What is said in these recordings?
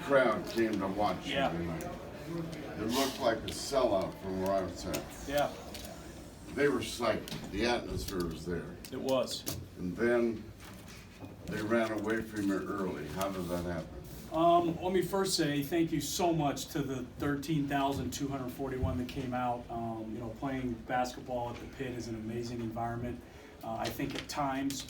crowd came to watch Yeah. you tonight. It looked like a sellout from where I was at. Yeah, They were psyched. The atmosphere was there. it was. And then they ran away from you early. How did that happen? Let me first say thank you so much to the 13,241 that came out. Playing basketball at the Pit is an amazing environment. I think at times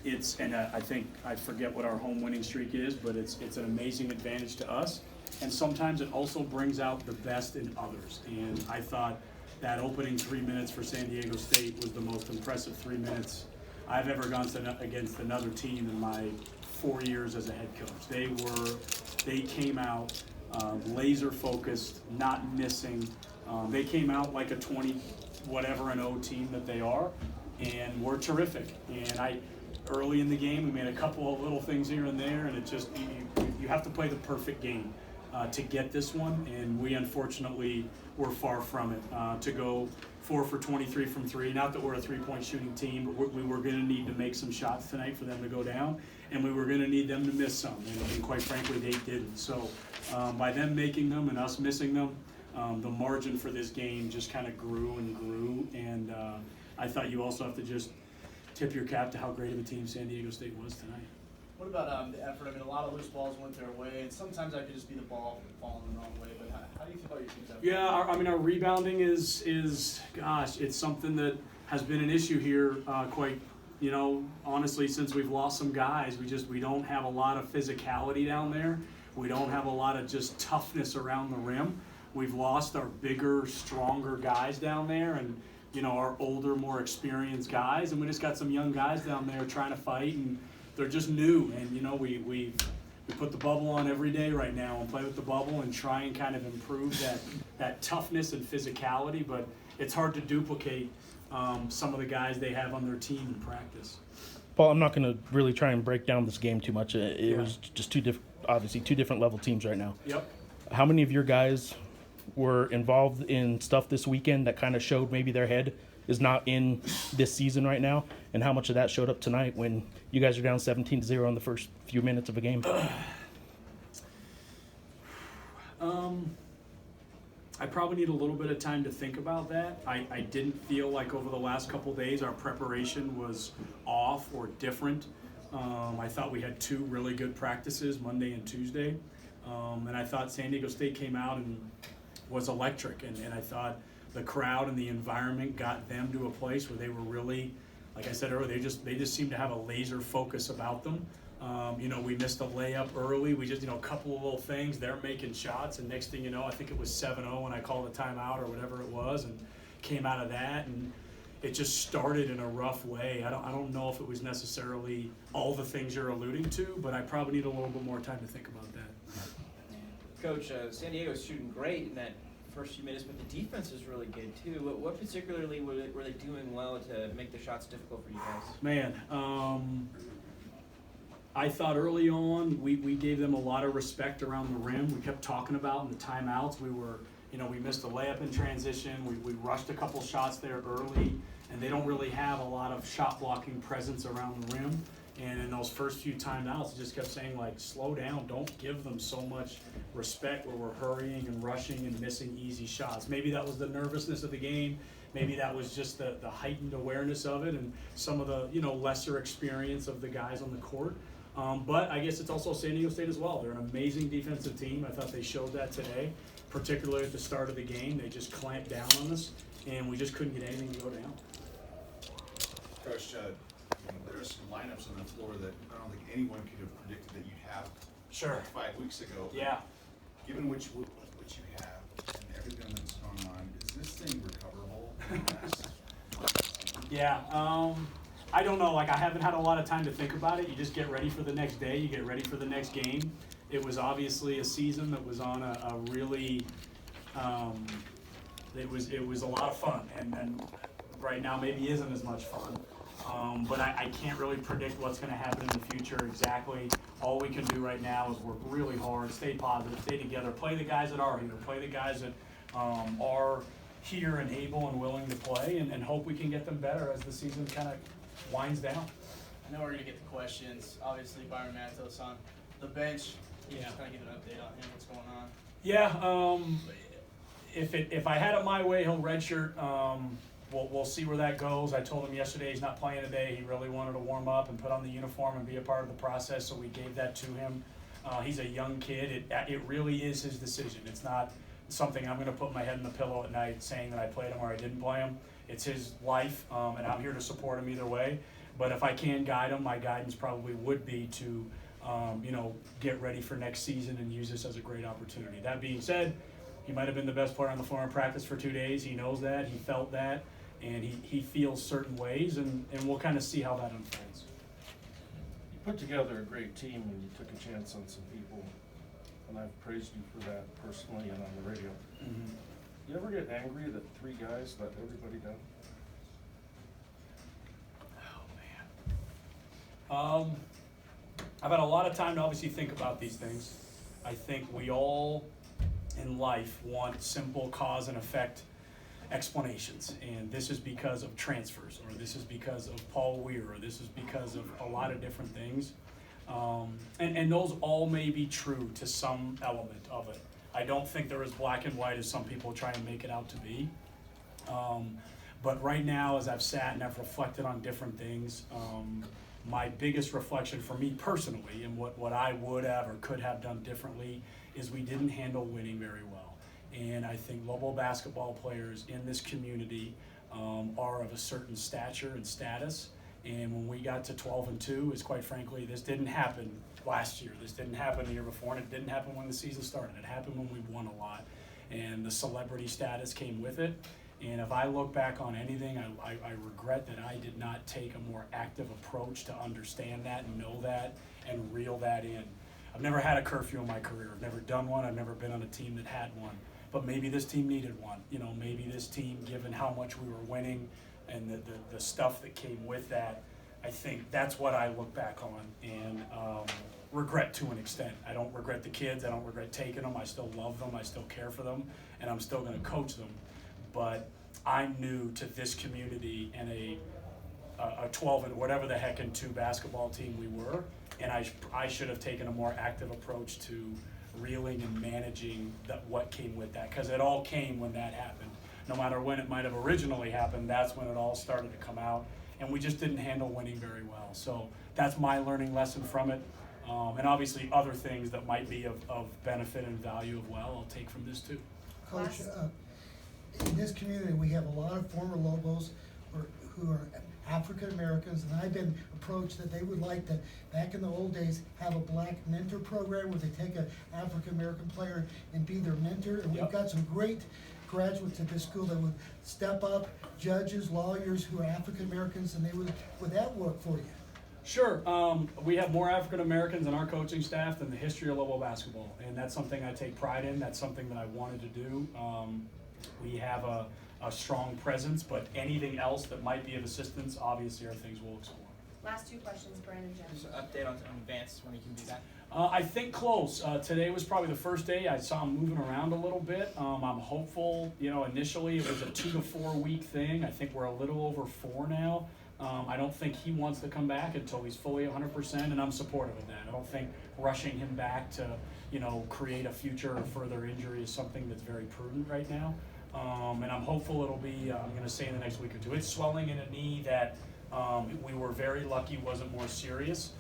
I think I forget what our home winning streak is, but it's an amazing advantage to us. And sometimes it also brings out the best in others. And I thought that opening 3 minutes for San Diego State was the most impressive 3 minutes I've ever gone against another team in my 4 years as a head coach. They came out laser focused, not missing. They came out like a 20-0 team that they are, and we're terrific. And early in the game, we made a couple of little things here and there, and it just you have to play the perfect game to get this one, and we unfortunately were far from it. To go 4 for 23 from 3, not that we're a three-point shooting team, but we were going to need to make some shots tonight for them to go down, and we were going to need them to miss some, and quite frankly, they didn't. So by them making them and us missing them, the margin for this game just kind of grew and grew, and I thought you also have to just tip your cap to how great of a team San Diego State was tonight. What about the effort? I mean, a lot of loose balls went their way, and sometimes that could just be the ball falling the wrong way. But how do you feel about your team's effort? Yeah, our rebounding is gosh, it's something that has been an issue here quite, honestly, since we've lost some guys. We don't have a lot of physicality down there. We don't have a lot of just toughness around the rim. We've lost our bigger, stronger guys down there, and our older, more experienced guys, and we just got some young guys down there trying to fight, and they're just new, and we put the bubble on every day right now and play with the bubble and try and kind of improve that toughness and physicality, but it's hard to duplicate some of the guys they have on their team in practice. Paul, I'm not going to really try and break down this game too much. It was just two different level teams right now. Yep. How many of your guys were involved in stuff this weekend that kind of showed maybe their head is not in this season right now, and how much of that showed up tonight when you guys are down 17-0 in the first few minutes of a game? I probably need a little bit of time to think about that. I didn't feel like over the last couple days our preparation was off or different. I thought we had 2 really good practices, Monday and Tuesday, and I thought San Diego State came out and was electric, and I thought the crowd and the environment got them to a place where they were really, like I said earlier, they just seemed to have a laser focus about them. We missed a layup early. We just, a couple of little things. They're making shots, and next thing you know, I think it was 7-0 when I called a timeout or whatever it was, and came out of that, and it just started in a rough way. I don't know if it was necessarily all the things you're alluding to, but I probably need a little bit more time to think about that. Coach, San Diego's shooting great in that first few minutes, but the defense is really good too. What particularly were they doing well to make the shots difficult for you guys? Man, I thought early on we gave them a lot of respect around the rim. We kept talking about in the timeouts. We missed a layup in transition. We rushed a couple shots there early, and they don't really have a lot of shot blocking presence around the rim. And in those first few timeouts, I just kept saying, slow down. Don't give them so much respect where we're hurrying and rushing and missing easy shots. Maybe that was the nervousness of the game. Maybe that was just the heightened awareness of it and some of the lesser experience of the guys on the court. But I guess it's also San Diego State as well. They're an amazing defensive team. I thought they showed that today, particularly at the start of the game. They just clamped down on us, and we just couldn't get anything to go down. Coach, there are some lineups on the floor that I don't think anyone could have predicted that you'd have. Sure. 5 weeks ago. Yeah. Given what you have and everything that's going on, is this thing recoverable? Yeah. I don't know. I haven't had a lot of time to think about it. You just get ready for the next day. You get ready for the next game. It was obviously a season that was on a really. It was a lot of fun, and right now maybe isn't as much fun. But I can't really predict what's going to happen in the future exactly. All we can do right now is work really hard, stay positive, stay together, play the guys that are here, play the guys that are here and able and willing to play, and hope we can get them better as the season kind of winds down. I know we're going to get the questions. Obviously, Byron Matos on the bench. Can you just kind of give an update on him, what's going on? Yeah, if I had it my way, he'll redshirt. We'll see where that goes. I told him yesterday he's not playing today. He really wanted to warm up and put on the uniform and be a part of the process, so we gave that to him. He's a young kid. It really is his decision. It's not something I'm going to put my head in the pillow at night saying that I played him or I didn't play him. It's his life, and I'm here to support him either way. But if I can guide him, my guidance probably would be to, get ready for next season and use this as a great opportunity. That being said, he might have been the best player on the floor in practice for 2 days. He knows that. He felt that. And he feels certain ways, and we'll kind of see how that unfolds. You put together a great team and you took a chance on some people, and I've praised you for that personally and on the radio. Mm-hmm. You ever get angry that 3 guys let everybody down? Oh, man. I've had a lot of time to obviously think about these things. I think we all in life want simple cause and effect explanations, and this is because of transfers, or this is because of Paul Weir, or this is because of a lot of different things. And those all may be true to some element of it. I don't think they're as black and white as some people try and make it out to be. But right now, as I've sat and I've reflected on different things, my biggest reflection for me personally, and what I would have or could have done differently, is we didn't handle winning very well. And I think Lobo basketball players in this community are of a certain stature and status. And when we got to 12-2, is quite frankly, this didn't happen last year. This didn't happen the year before, and it didn't happen when the season started. It happened when we won a lot, and the celebrity status came with it. And if I look back on anything, I regret that I did not take a more active approach to understand that and know that and reel that in. I've never had a curfew in my career. I've never done one. I've never been on a team that had one. But maybe this team needed one. Maybe this team, given how much we were winning and the stuff that came with that, I think that's what I look back on and regret to an extent. I don't regret the kids. I don't regret taking them. I still love them. I still care for them. And I'm still going to coach them. But I'm new to this community and a 12 and whatever the heck and 2 basketball team we were. And I should have taken a more active approach to reeling and managing what came with that, because it all came when that happened. No matter when it might have originally happened, that's when it all started to come out, and we just didn't handle winning very well. So that's my learning lesson from it, and obviously other things that might be of benefit and value of I'll take from this too. Coach, in this community, we have a lot of former Lobos who are African Americans, and I've been approached that they would like to, back in the old days, have a black mentor program where they take an African American player and be their mentor. And we've got some great graduates at this school that would step up, judges, lawyers who are African Americans, and would that work for you? Sure. We have more African Americans in our coaching staff than the history of Lobo basketball, and that's something I take pride in. That's something that I wanted to do. We have a strong presence, but anything else that might be of assistance, obviously, are things we'll explore. Last 2 questions, Brandon Jones. Just an update on Vance when he can be back. I think close. Today was probably the first day I saw him moving around a little bit. I'm hopeful. Initially it was a 2 to 4 week thing. I think we're a little over 4 now. I don't think he wants to come back until he's fully 100%, and I'm supportive of that. I don't think rushing him back to, create a future or further injury is something that's very prudent right now. And I'm hopeful it'll be, I'm going to say in the next week or 2. It's swelling in a knee that we were very lucky wasn't more serious,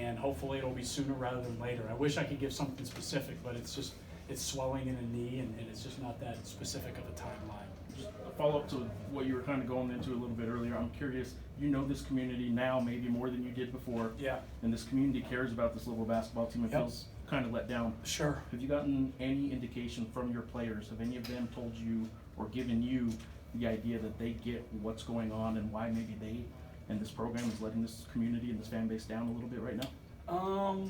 and hopefully it'll be sooner rather than later. I wish I could give something specific, but it's swelling in a knee, and it's just not that specific of a timeline. Just a follow-up to what you were kind of going into a little bit earlier. I'm curious, this community now maybe more than you did before. Yeah. And this community cares about this Lobo basketball team and feels kind of let down. Sure. Have you gotten any indication from your players? Have any of them told you or given you the idea that they get what's going on and why maybe they and this program is letting this community and this fan base down a little bit right now?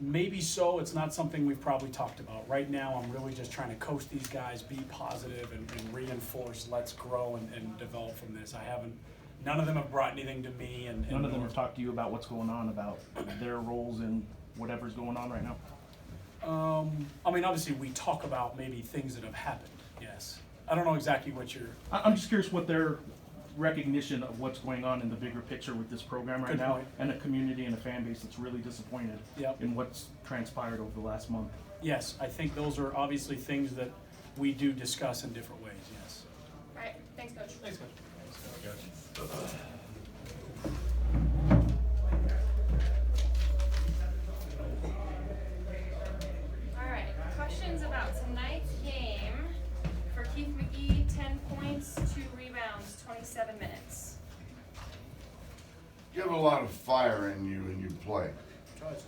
Maybe so. It's not something we've probably talked about. Right now, I'm really just trying to coach these guys, be positive, and reinforce, let's grow and develop from this. None of them have brought anything to me. And None of them have talked to you about what's going on, about their roles in whatever's going on right now? Obviously, we talk about maybe things that have happened, yes. I don't know exactly what you're... I'm just curious what recognition of what's going on in the bigger picture with this program right Good now, point. and a community and a fan base that's really disappointed Yep. in what's transpired over the last month. Yes, I think those are obviously things that we do discuss in different ways, yes. All right, thanks, Coach. Thanks, Coach. All right, questions about tonight's game for Keith McGee, 10 points, 2 rebounds, 27 minutes. You have a lot of fire in you when you play.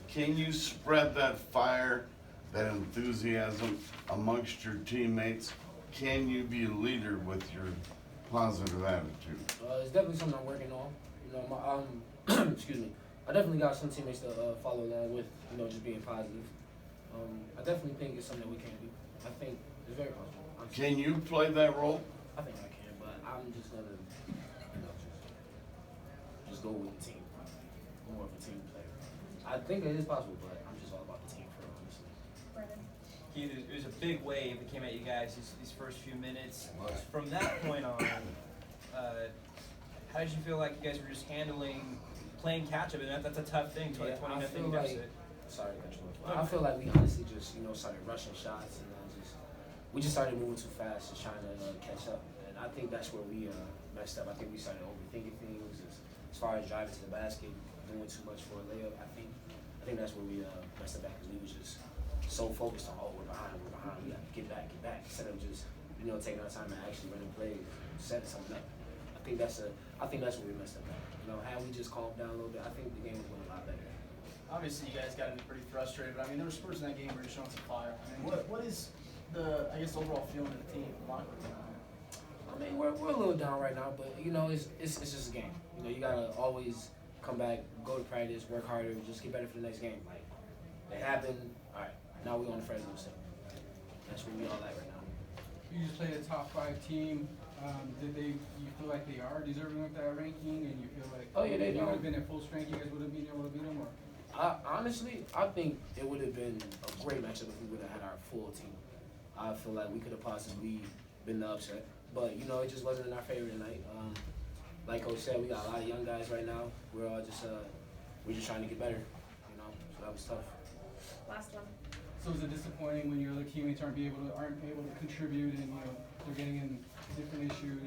Can you spread that fire, that enthusiasm amongst your teammates? Can you be a leader with your positive attitude? It's definitely something I'm working on. You know, my excuse me. I definitely got some teammates to follow along with, you know, just being positive. I definitely think it's something that we can do. I think it's very possible. Can you play that role? I think I can, but I'm just gonna, you know, just go with the team. I'm more of a team player. I think it is possible, but I'm just all about the team for honestly. Brennan? Keith, it was a big wave that came at you guys these first few minutes. From that point on, how did you feel like you guys were just handling playing catch up? And that's a tough thing, Yeah, 20 I nothing feel like, deficit. sorry to cut you off. I feel like we honestly just, you know, started rushing shots and we just started moving too fast, just trying to catch up. And I think that's where we messed up. I think we started overthinking things as far as driving to the basket, doing too much for a layup. I think that's where we messed up because we was just so focused on, oh, we're behind, we got to get back, instead of just, you know, taking our time and actually running plays, setting something up. I think that's where we messed up at. You know, had we just calmed down a little bit, I think the game was going a lot better. Obviously, you guys got to be pretty frustrated, but I mean, there were spurts in that game where you're showing some fire. I mean, what is the, I guess, overall feeling of the team, the locker room? I mean, we're a little down right now, but you know, it's just a game. You know, you gotta always come back, go to practice, work harder, just get better for the next game. Like, it happened. All right, now we on the Fresno stage. That's where we all at right now. You just played a top 5 team. You feel like they are deserving of that ranking, and you feel like Oh, yeah, they if you are. would have been at full strength, you guys would have been able to beat them, or? Honestly, I think it would have been a great matchup if we would have had our full team. I feel like we could have possibly been the upset, but you know, it just wasn't in our favor tonight. Like Coach said, we got a lot of young guys right now. We're all just we're just trying to get better, you know. So that was tough. Last one. So is it disappointing when your other teammates aren't able to contribute, and you know they're getting in different issues?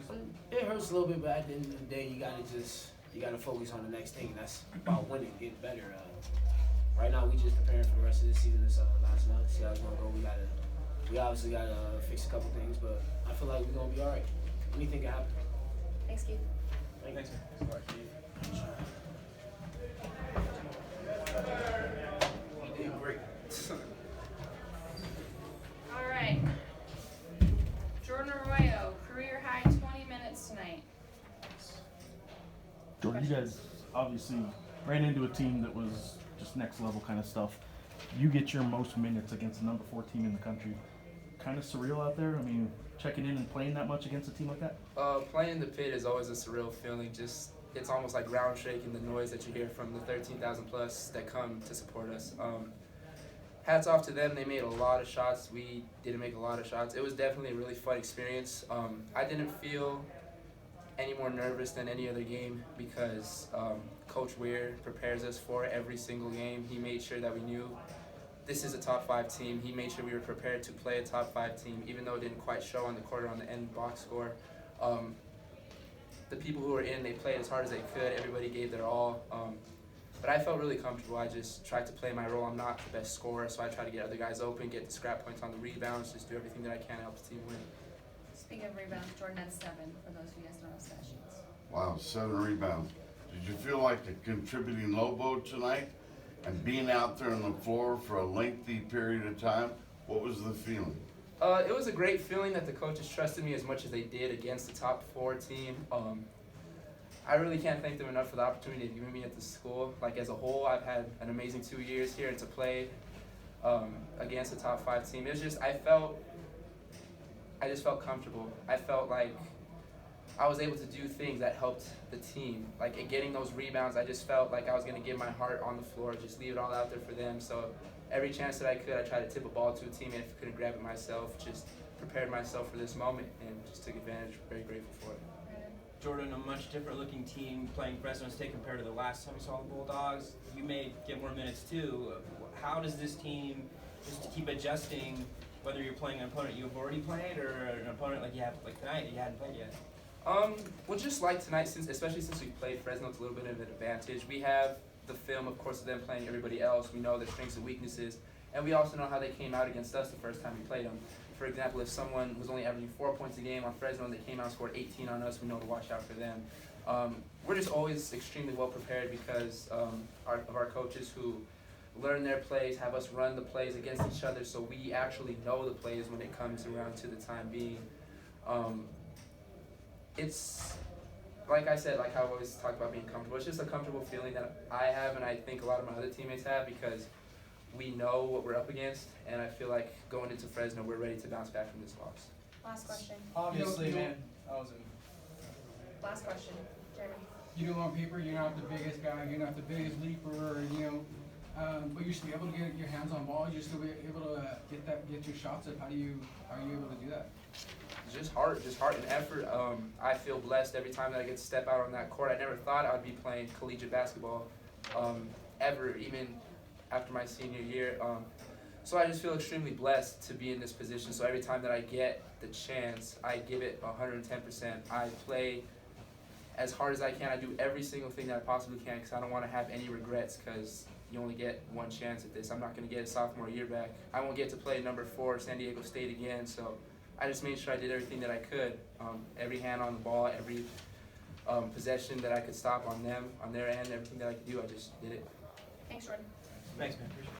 It hurts a little bit, but at the end of the day, you gotta focus on the next thing, and that's about winning, getting better. Right now, we just preparing for the rest of the season. This last month, see how it's gonna go. We obviously gotta fix a couple things, but I feel like we're gonna be all right. Anything can happen. Thanks, Keith. Thanks. You did great. All right. Jordan Arroyo, career high 20 minutes tonight. Jordan, you guys obviously ran into a team that was just next level kind of stuff. You get your most minutes against the number 4 team in the country. Kind of surreal out there. I mean, checking in and playing that much against a team like that? Playing the pit is always a surreal feeling. Just it's almost like ground shaking, the noise that you hear from the 13,000 plus that come to support us. Hats off to them. They made a lot of shots. We didn't make a lot of shots. It was definitely a really fun experience. I didn't feel any more nervous than any other game because Coach Weir prepares us for every single game. He made sure that we knew this is a top 5 team. He made sure we were prepared to play a top 5 team, even though it didn't quite show on the court or on the end box score. The people who were in, they played as hard as they could. Everybody gave their all. But I felt really comfortable. I just tried to play my role. I'm not the best scorer, so I try to get other guys open, get the scrap points on the rebounds, just do everything that I can to help the team win. Speaking of rebounds, Jordan had 7 for those of you guys don't have stat sheets. Wow, 7 rebounds. Did you feel like a contributing Lobo tonight? And being out there on the floor for a lengthy period of time, what was the feeling? It was a great feeling that the coaches trusted me as much as they did against the top 4 team. I really can't thank them enough for the opportunity to give me at the school. Like as a whole, I've had an amazing 2 years here, and to play against the top 5 team, it was just I just felt comfortable. I felt like I was able to do things that helped the team. Like getting those rebounds, I just felt like I was going to give my heart on the floor, just leave it all out there for them. So every chance that I could, I tried to tip a ball to a teammate if I couldn't grab it myself. Just prepared myself for this moment and just took advantage. Very grateful for it. Jordan, a much different looking team playing Fresno State compared to the last time we saw the Bulldogs. You may get more minutes too. How does this team just keep adjusting, whether you're playing an opponent you've already played or an opponent like tonight you hadn't played yet? Well, just like tonight, especially since we played Fresno, it's a little bit of an advantage. We have the film, of course, of them playing everybody else. We know their strengths and weaknesses, and we also know how they came out against us the first time we played them. For example, if someone was only averaging 4 points a game on Fresno and they came out and scored 18 on us, we know to watch out for them. We're just always extremely well prepared because of our coaches who learn their plays, have us run the plays against each other, so we actually know the plays when it comes around to the time being. It's, like I said, like how I always talk about being comfortable, it's just a comfortable feeling that I have and I think a lot of my other teammates have because we know what we're up against, and I feel like going into Fresno, we're ready to bounce back from this loss. Last question. Obviously, man. Last question, Jeremy. You know, on paper, you're not the biggest guy, you're not the biggest leaper, but you're still able to get your hands on ball. You're still able to get your shots up. How are you able to do that? Just heart and effort. I feel blessed every time that I get to step out on that court. I never thought I would be playing collegiate basketball ever, even after my senior year. So I just feel extremely blessed to be in this position. So every time that I get the chance, I give it 110%. I play as hard as I can. I do every single thing that I possibly can because I don't want to have any regrets because you only get one chance at this. I'm not going to get a sophomore year back. I won't get to play number 4 San Diego State again. So I just made sure I did everything that I could. Every hand on the ball, every possession that I could stop on them, on their end, everything that I could do, I just did it. Thanks, Jordan. Thanks, man. Appreciate it.